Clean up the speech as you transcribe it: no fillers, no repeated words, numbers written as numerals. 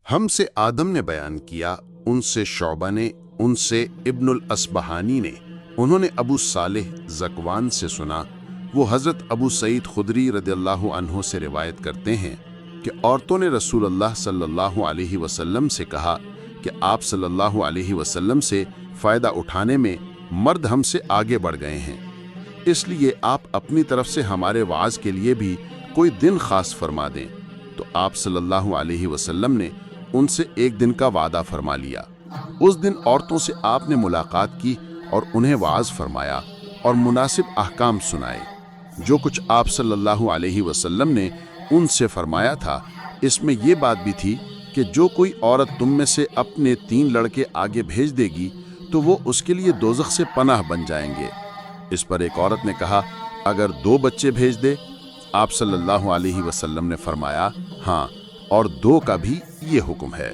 हमसे आदम ने बयान किया, उनसे शौबा ने, उनसे इब्नुल अस्बहानी ने, उन्होंने अबू सालेह ज़कवान से सुना। वो हज़रत अबू सईद खुदरी रदियल्लाहु अन्हु से रिवायत करते हैं कि औरतों ने रसूलुल्लाह सल्लल्लाहु अलैहि वसल्लम से कहा कि आप सल्लल्लाहु अलैहि वसल्लम से फ़ायदा उठाने में मर्द हमसे आगे बढ़ गए हैं, इसलिए आप अपनी तरफ से हमारे वाज के लिए भी कोई दिन खास फरमा दें। तो आप सल्लल्लाहु अलैहि वसल्लम ने उनसे एक दिन का वादा फरमा लिया। उस दिन औरतों से आपने मुलाकात की और उन्हें वाज फरमाया और मुनासिब अहकाम सुनाए। जो कुछ आप सल्लल्लाहु अलैहि वसल्लम ने उनसे फरमाया था, इसमें ये बात भी थी कि जो कोई औरत तुम में से अपने 3 लड़के आगे भेज देगी तो वो उसके लिए दोज़ख से पनाह बन जाएंगे। इस पर एक औरत ने कहा, अगर 2 बच्चे भेज दे? आप सल्लल्लाहु अलैहि वसल्लम ने फरमाया, हाँ, और 2 का भी ये हुक्म है।